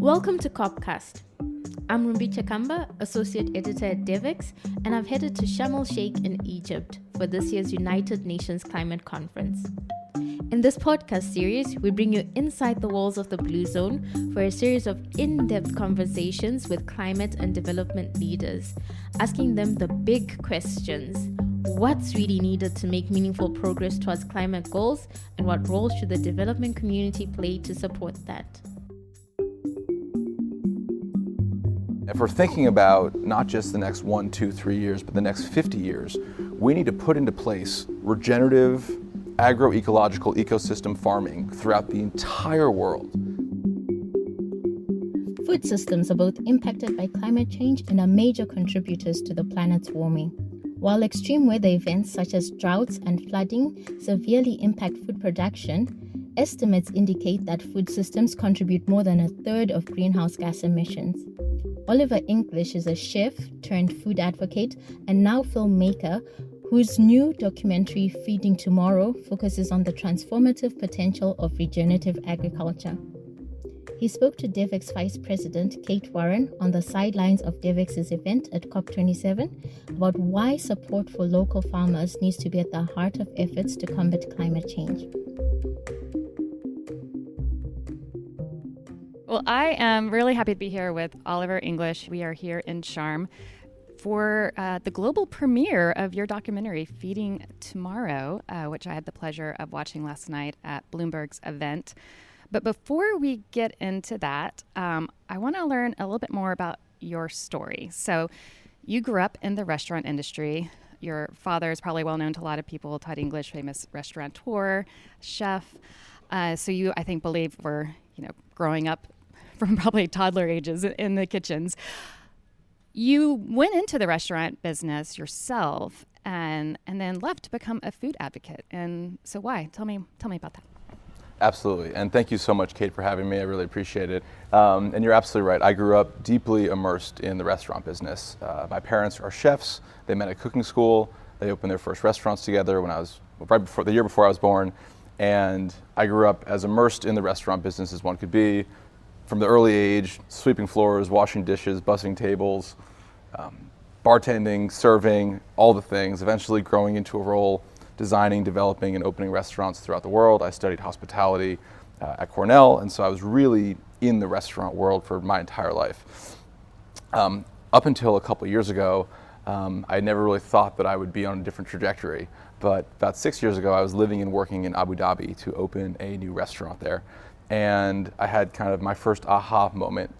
Welcome to COPcast. I'm Rumbi Chakamba, Associate Editor at DevX, and I've headed to Sharm el-Sheikh in Egypt for this year's United Nations Climate Conference. In this podcast series, we bring you inside the walls of the Blue Zone for a series of in-depth conversations with climate and development leaders, asking them the big questions. What's really needed to make meaningful progress towards climate goals, and what role should the development community play to support that? If we're thinking about not just the next 1, 2, 3 years, but the next 50 years, we need to put into place regenerative, agroecological ecosystem farming throughout the entire world. Food systems are both impacted by climate change and are major contributors to the planet's warming. While extreme weather events such as droughts and flooding severely impact food production, estimates indicate that food systems contribute more than a third of greenhouse gas emissions. Oliver English is a chef turned food advocate and now filmmaker whose new documentary Feeding Tomorrow focuses on the transformative potential of regenerative agriculture. He spoke to DevX Vice President Kate Warren on the sidelines of DevX's event at COP27 about why support for local farmers needs to be at the heart of efforts to combat climate change. Well, I am really happy to be here with Oliver English. We are here in Sharm for the global premiere of your documentary, Feeding Tomorrow, which I had the pleasure of watching last night at Bloomberg's event. But before we get into that, I want to learn a little bit more about your story. So you grew up in the restaurant industry. Your father is probably well known to a lot of people, Todd English, famous restaurateur, chef. So you, I think, were growing up from probably toddler ages in the kitchens. You went into the restaurant business yourself and then left to become a food advocate. And so why? Tell me about that. Absolutely, and thank you so much, Kate, for having me. I really appreciate it. And you're absolutely right. I grew up deeply immersed in the restaurant business. My parents are chefs. They met at cooking school. They opened their first restaurants together when I was the year before I was born. And I grew up as immersed in the restaurant business as one could be. From the early age, sweeping floors, washing dishes, bussing tables, bartending, serving, all the things, eventually growing into a role designing, developing, and opening restaurants throughout the world. I studied hospitality at Cornell, and so I was really in the restaurant world for my entire life. Up until a couple years ago, I never really thought that I would be on a different trajectory. But about 6 years ago, I was living and working in Abu Dhabi to open a new restaurant there. And I had kind of my first aha moment.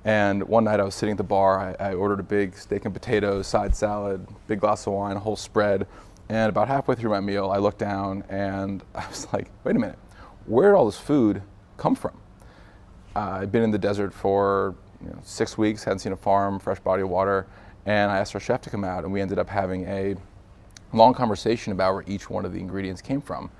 And one night I was sitting at the bar, I ordered a big steak and potatoes, side salad, big glass of wine, a whole spread. And about halfway through my meal, I looked down and I was like, wait a minute, where did all this food come from? I'd been in the desert for 6 weeks, hadn't seen a farm, fresh body of water. And I asked our chef to come out, and we ended up having a long conversation about where each one of the ingredients came from,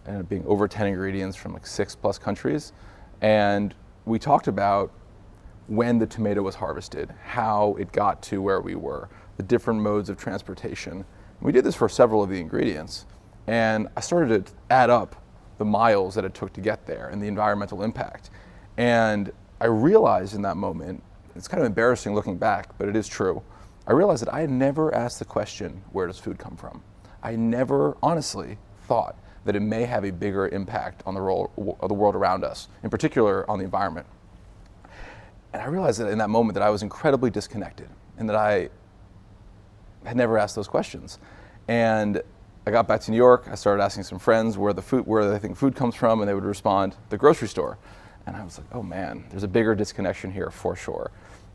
and being over 10 ingredients from like 6+ countries. And we talked about when the tomato was harvested, how it got to where we were, the different modes of transportation. We did this for several of the ingredients, and I started to add up the miles that it took to get there and the environmental impact. And I realized in that moment, it's kind of embarrassing looking back, but it is true, I realized that I had never asked the question, where does food come from? I never honestly thought that it may have a bigger impact on the world around us, in particular on the environment. And I realized that in that moment that I was incredibly disconnected and that I had never asked those questions. And I got back to New York, I started asking some friends where they think food comes from, and they would respond, the grocery store. And I was like, oh man, there's a bigger disconnection here for sure.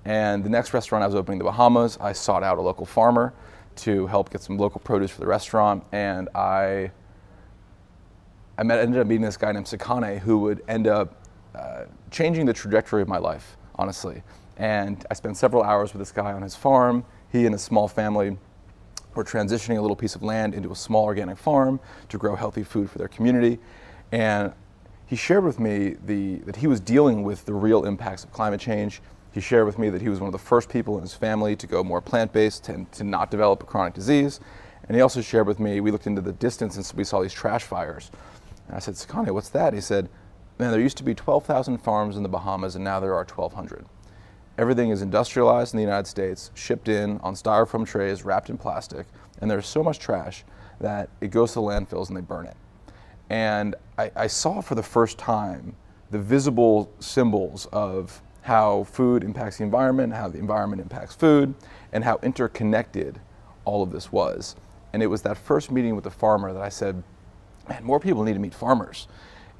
And the next restaurant I was opening in the Bahamas, I sought out a local farmer to help get some local produce for the restaurant. And I ended up meeting this guy named Sakane who would end up changing the trajectory of my life, honestly. And I spent several hours with this guy on his farm. He and his small family were transitioning a little piece of land into a small organic farm to grow healthy food for their community. And he shared with me that he was dealing with the real impacts of climate change. He shared with me that he was one of the first people in his family to go more plant-based and to not develop a chronic disease. And he also shared with me, we looked into the distance and we saw these trash fires. And I said, Sakane, what's that? He said, man, there used to be 12,000 farms in the Bahamas, and now there are 1,200. Everything is industrialized in the United States, shipped in on styrofoam trays, wrapped in plastic, and there's so much trash that it goes to the landfills and they burn it. And I saw for the first time the visible symbols of how food impacts the environment, how the environment impacts food, and how interconnected all of this was. And it was that first meeting with the farmer that I said, man, more people need to meet farmers.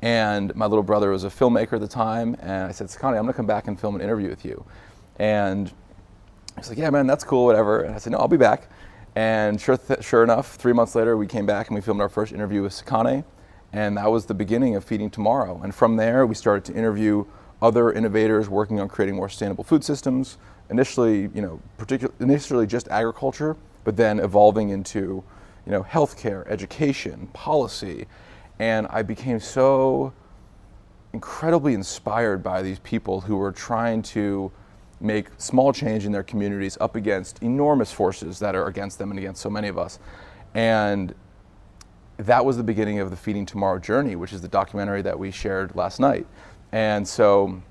And my little brother was a filmmaker at the time, and I said, Sakani, I'm gonna come back and film an interview with you. And he's like, yeah, man, that's cool, whatever. And I said, no, I'll be back. And sure enough, 3 months later, we came back and we filmed our first interview with Sakani, and that was the beginning of Feeding Tomorrow. And from there, we started to interview other innovators working on creating more sustainable food systems. Initially, initially just agriculture, but then evolving into, healthcare, education, policy. And I became so incredibly inspired by these people who were trying to make small change in their communities up against enormous forces that are against them and against so many of us. And that was the beginning of the Feeding Tomorrow journey, which is the documentary that we shared last night. And so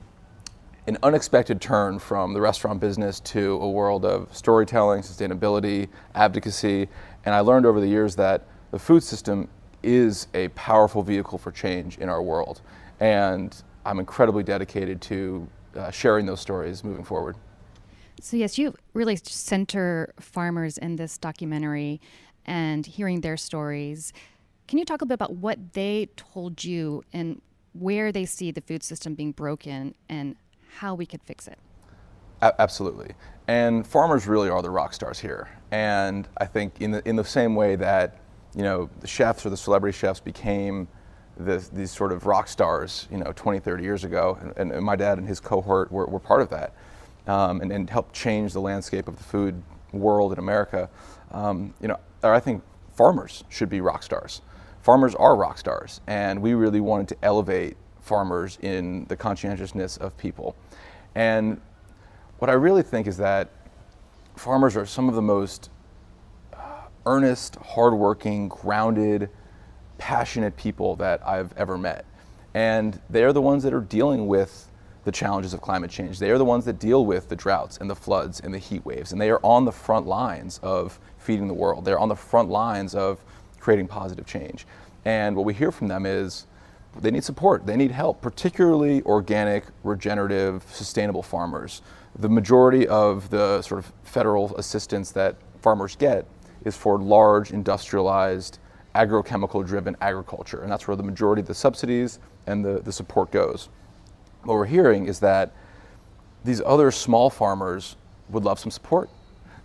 an unexpected turn from the restaurant business to a world of storytelling, sustainability, advocacy. And I learned over the years that the food system is a powerful vehicle for change in our world. And I'm incredibly dedicated to sharing those stories moving forward. So yes, you really center farmers in this documentary and hearing their stories. Can you talk a bit about what they told you and where they see the food system being broken and how we could fix it? Absolutely. And farmers really are the rock stars here. And I think in the same way that, the chefs or the celebrity chefs became these sort of rock stars, 20, 30 years ago, and my dad and his cohort were part of that, and helped change the landscape of the food world in America. I think farmers should be rock stars. Farmers are rock stars, and we really wanted to elevate farmers in the conscientiousness of people. And what I really think is that farmers are some of the most earnest, hardworking, grounded, passionate people that I've ever met. And they are the ones that are dealing with the challenges of climate change. They are the ones that deal with the droughts and the floods and the heat waves. And they are on the front lines of feeding the world. They're on the front lines of creating positive change. And what we hear from them is they need support, they need help, particularly organic, regenerative, sustainable farmers. The majority of the sort of federal assistance that farmers get is for large, industrialized, agrochemical-driven agriculture, and that's where the majority of the subsidies and the support goes. What we're hearing is that these other small farmers would love some support.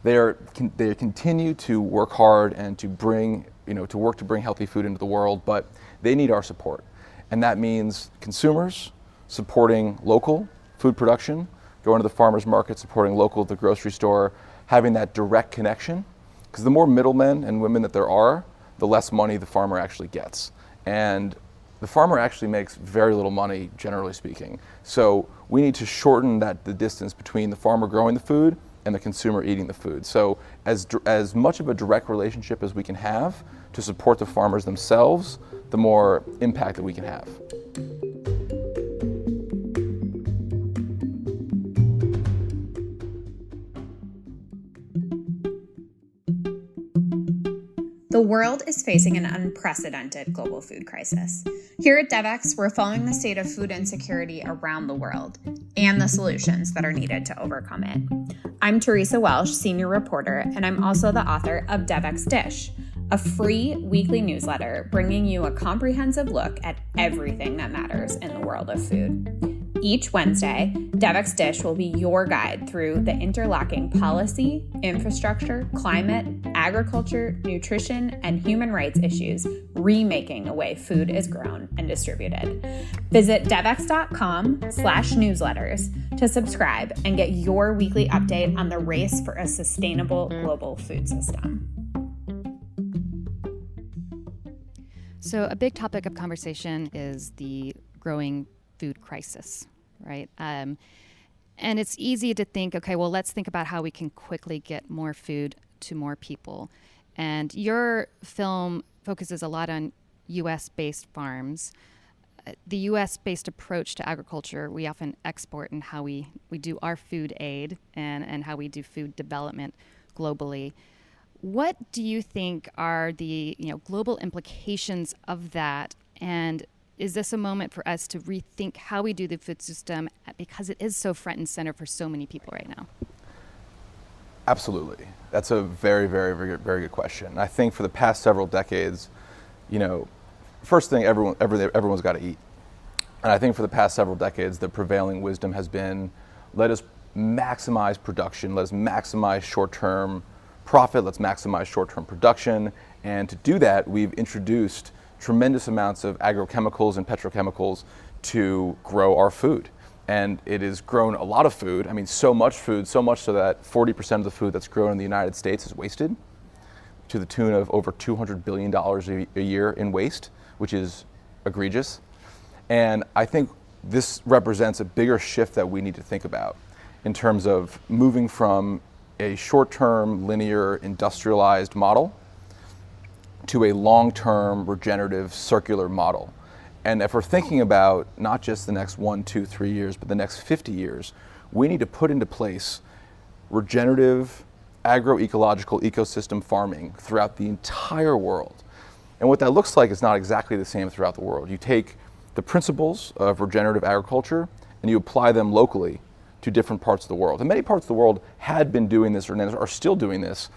They continue to work hard and to bring, to work to bring healthy food into the world, but they need our support. And that means consumers supporting local food production, going to the farmer's market, supporting local at the grocery store, having that direct connection. Because the more middlemen and women that there are, the less money the farmer actually gets. And the farmer actually makes very little money, generally speaking. So we need to shorten the distance between the farmer growing the food and the consumer eating the food. So as much of a direct relationship as we can have to support the farmers themselves, the more impact that we can have. The world is facing an unprecedented global food crisis. Here at DevX, we're following the state of food insecurity around the world and the solutions that are needed to overcome it. I'm Teresa Welsh, senior reporter, and I'm also the author of DevX Dish, a free weekly newsletter bringing you a comprehensive look at everything that matters in the world of food. Each Wednesday, DevX Dish will be your guide through the interlocking policy, infrastructure, climate, agriculture, nutrition, and human rights issues remaking the way food is grown and distributed. Visit devx.com/newsletters to subscribe and get your weekly update on the race for a sustainable global food system. So a big topic of conversation is the growing food crisis, right? And it's easy to think, okay, well, let's think about how we can quickly get more food to more people. And your film focuses a lot on US-based farms. the U.S.-based approach to agriculture, we often export in how we do our food aid and how we do food development globally. What do you think are the global implications of that? And is this a moment for us to rethink how we do the food system, because it is so front and center for so many people right now? Absolutely. That's a very, very, very, very good question. I think for the past several decades, first thing, everyone's got to eat. And I think for the past several decades, the prevailing wisdom has been, let us maximize production, let us maximize short-term profit, let's maximize short-term production. And to do that, we've introduced tremendous amounts of agrochemicals and petrochemicals to grow our food. And it has grown a lot of food. I mean, so much food, so much so that 40% of the food that's grown in the United States is wasted, to the tune of over $200 billion a year in waste, which is egregious. And I think this represents a bigger shift that we need to think about in terms of moving from a short-term, linear, industrialized model to a long-term, regenerative, circular model. And if we're thinking about not just the next 1, 2, 3 years, but the next 50 years, we need to put into place regenerative, agroecological ecosystem farming throughout the entire world. And what that looks like is not exactly the same throughout the world. You take the principles of regenerative agriculture and you apply them locally to different parts of the world. And many parts of the world had been doing this or are still doing this,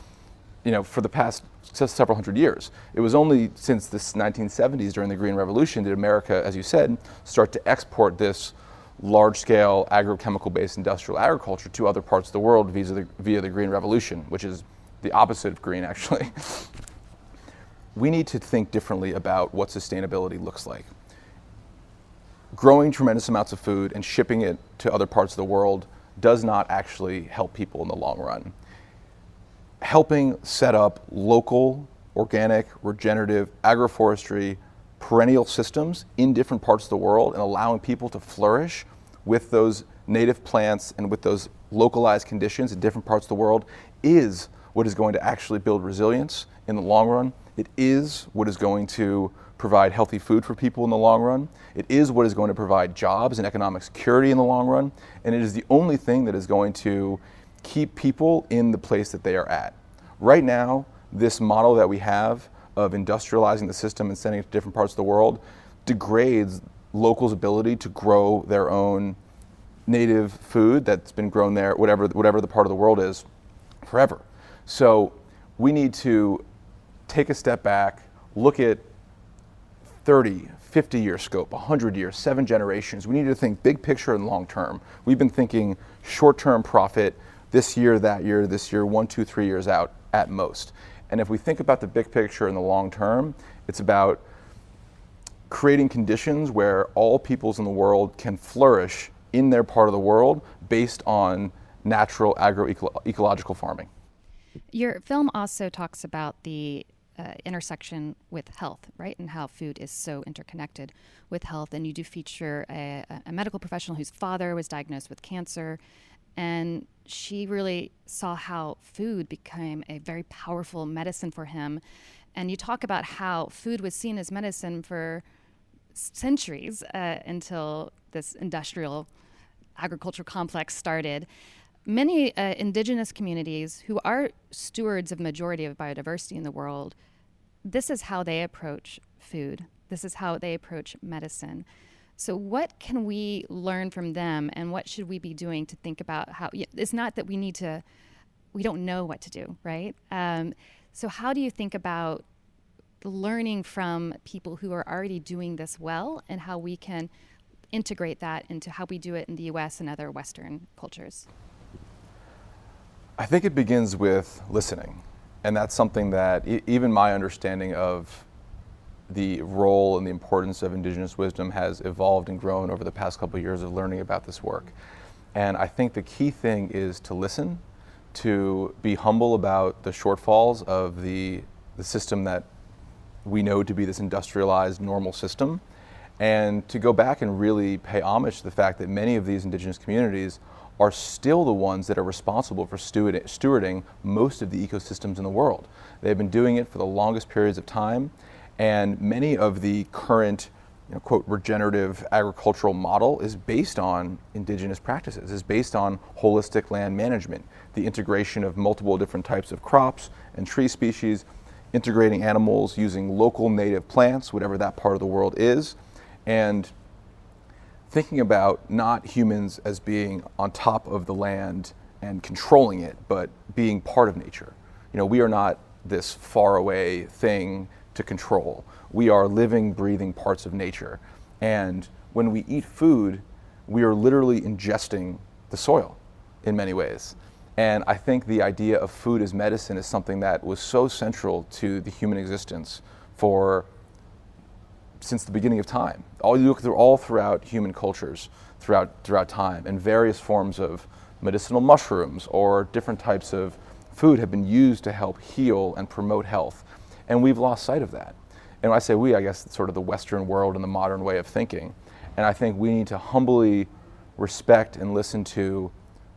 for the past several hundred years. It was only since the 1970s during the Green Revolution did America, as you said, start to export this large-scale agrochemical-based industrial agriculture to other parts of the world via the Green Revolution, which is the opposite of green, actually. We need to think differently about what sustainability looks like. Growing tremendous amounts of food and shipping it to other parts of the world does not actually help people in the long run. Helping set up local, organic, regenerative, agroforestry, perennial systems in different parts of the world and allowing people to flourish with those native plants and with those localized conditions in different parts of the world is what is going to actually build resilience in the long run. It is what is going to provide healthy food for people in the long run. It is what is going to provide jobs and economic security in the long run. And it is the only thing that is going to keep people in the place that they are at. Right now, this model that we have of industrializing the system and sending it to different parts of the world degrades locals' ability to grow their own native food that's been grown there, whatever the part of the world is, forever. So we need to take a step back, look at 30, 50-year scope, 100 years, 7 generations. We need to think big picture and long term. We've been thinking short-term profit, this year, that year, this year, 1, 2, 3 years out at most. And if we think about the big picture in the long term, it's about creating conditions where all peoples in the world can flourish in their part of the world based on natural agroecological farming. Your film also talks about the intersection with health, right? And how food is so interconnected with health. And you do feature a medical professional whose father was diagnosed with cancer. And she really saw how food became a very powerful medicine for him. And you talk about how food was seen as medicine for centuries until this industrial agriculture complex started. Many indigenous communities who are stewards of majority of biodiversity in the world, this is how they approach food. This is how they approach medicine. So what can we learn from them, and what should we be doing to think about how, it's not that we don't know what to do, right? So how do you think about learning from people who are already doing this well, and how we can integrate that into how we do it in the US and other Western cultures? I think it begins with listening. And that's something that even my understanding of the role and the importance of indigenous wisdom has evolved and grown over the past couple of years of learning about this work. And I think the key thing is to listen, to be humble about the shortfalls of the system that we know to be this industrialized normal system, and to go back and really pay homage to the fact that many of these indigenous communities are still the ones that are responsible for stewarding most of the ecosystems in the world. They've been doing it for the longest periods of time, and many of the current quote, regenerative agricultural model is based on indigenous practices, is based on holistic land management, the integration of multiple different types of crops and tree species, integrating animals using local native plants, whatever that part of the world is, and thinking about not humans as being on top of the land and controlling it, but being part of nature. We are not this faraway thing to control. We are living, breathing parts of nature. And when we eat food, we are literally ingesting the soil in many ways. And I think the idea of food as medicine is something that was so central to the human existence since the beginning of time. You look all throughout human cultures, throughout time, and various forms of medicinal mushrooms or different types of food have been used to help heal and promote health. And we've lost sight of that. And when I say we, I guess it's sort of the Western world and the modern way of thinking. And I think we need to humbly respect and listen to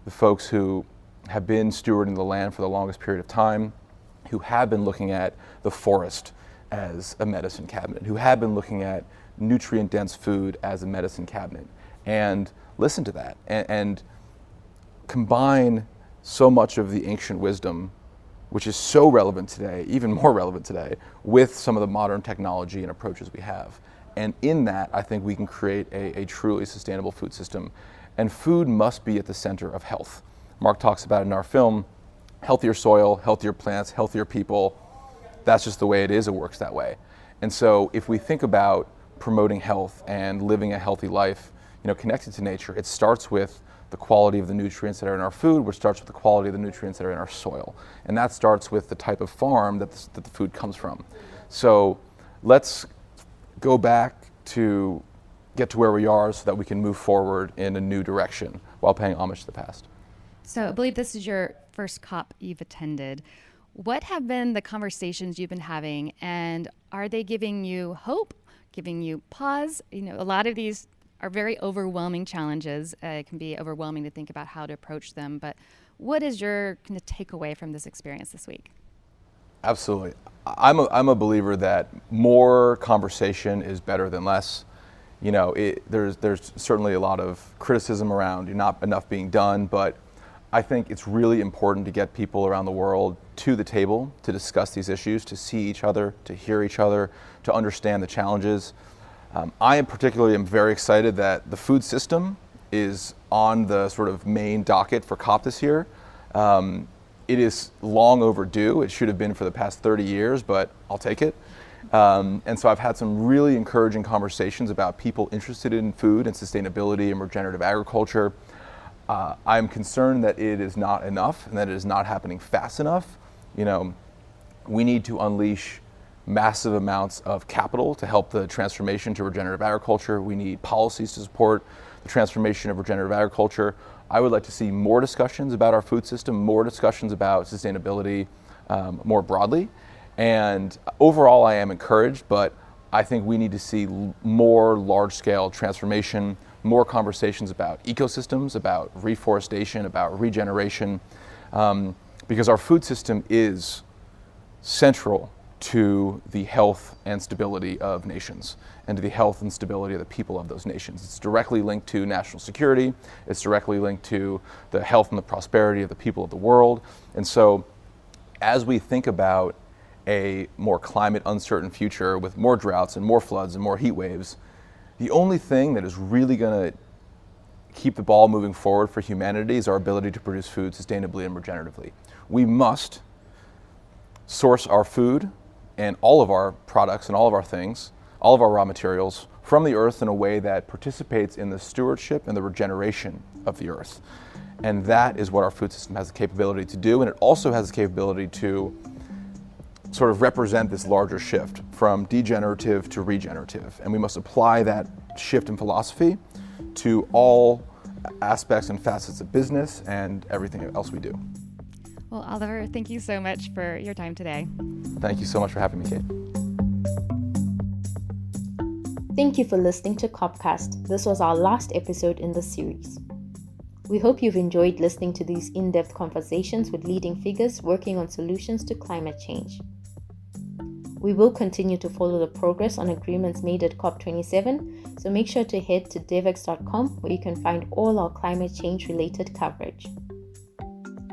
the folks who have been stewarding the land for the longest period of time, who have been looking at the forest as a medicine cabinet, who have been looking at nutrient-dense food as a medicine cabinet, and listen to that and combine so much of the ancient wisdom, which is so relevant today, even more relevant today, with some of the modern technology and approaches we have. And in that, I think we can create a truly sustainable food system. And food must be at the center of health. Mark talks about it in our film, healthier soil, healthier plants, healthier people. That's just the way it is, it works that way. And so if we think about promoting health and living a healthy life, connected to nature, it starts with the quality of the nutrients that are in our food, which starts with the quality of the nutrients that are in our soil. And that starts with the type of farm that the food comes from. So let's go back to get to where we are so that we can move forward in a new direction while paying homage to the past. So I believe this is your first COP you've attended. What have been the conversations you've been having, and are they giving you hope, giving you pause? A lot of these are very overwhelming challenges. It can be overwhelming to think about how to approach them, but what is your kind of takeaway from this experience this week? Absolutely. I'm a believer that more conversation is better than less. There's certainly a lot of criticism around not enough being done, but I think it's really important to get people around the world to the table to discuss these issues, to see each other, to hear each other, to understand the challenges. I am very excited that the food system is on the sort of main docket for COP this year. It is long overdue. It should have been for the past 30 years, but I'll take it. And so I've had some really encouraging conversations about people interested in food and sustainability and regenerative agriculture. I'm concerned that it is not enough and that it is not happening fast enough. We need to unleash massive amounts of capital to help the transformation to regenerative agriculture. We need policies to support the transformation of regenerative agriculture. I would like to see more discussions about our food system, more discussions about sustainability more broadly. And overall, I am encouraged, but I think we need to see more large-scale transformation, more conversations about ecosystems, about reforestation, about regeneration, because our food system is central to the health and stability of nations and to the health and stability of the people of those nations. It's directly linked to national security. It's directly linked to the health and the prosperity of the people of the world. And so as we think about a more climate uncertain future with more droughts and more floods and more heat waves, the only thing that is really going to keep the ball moving forward for humanity is our ability to produce food sustainably and regeneratively. We must source our food and all of our products and all of our things, all of our raw materials from the earth in a way that participates in the stewardship and the regeneration of the earth. And that is what our food system has the capability to do. And it also has the capability to sort of represent this larger shift from degenerative to regenerative. And we must apply that shift in philosophy to all aspects and facets of business and everything else we do. Well, Oliver, thank you so much for your time today. Thank you so much for having me, Kate. Thank you for listening to COPcast. This was our last episode in the series. We hope you've enjoyed listening to these in-depth conversations with leading figures working on solutions to climate change. We will continue to follow the progress on agreements made at COP27, so make sure to head to devex.com where you can find all our climate change related coverage.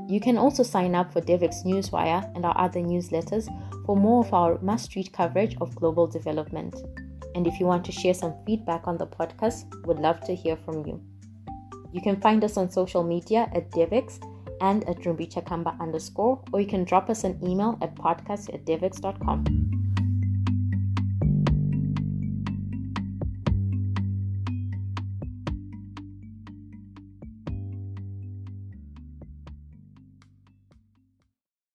You can also sign up for Devex Newswire and our other newsletters for more of our must-read coverage of global development. And if you want to share some feedback on the podcast, we'd love to hear from you. You can find us on social media at Devex and at @rumbichakamba_, or you can drop us an email at podcast@devex.com.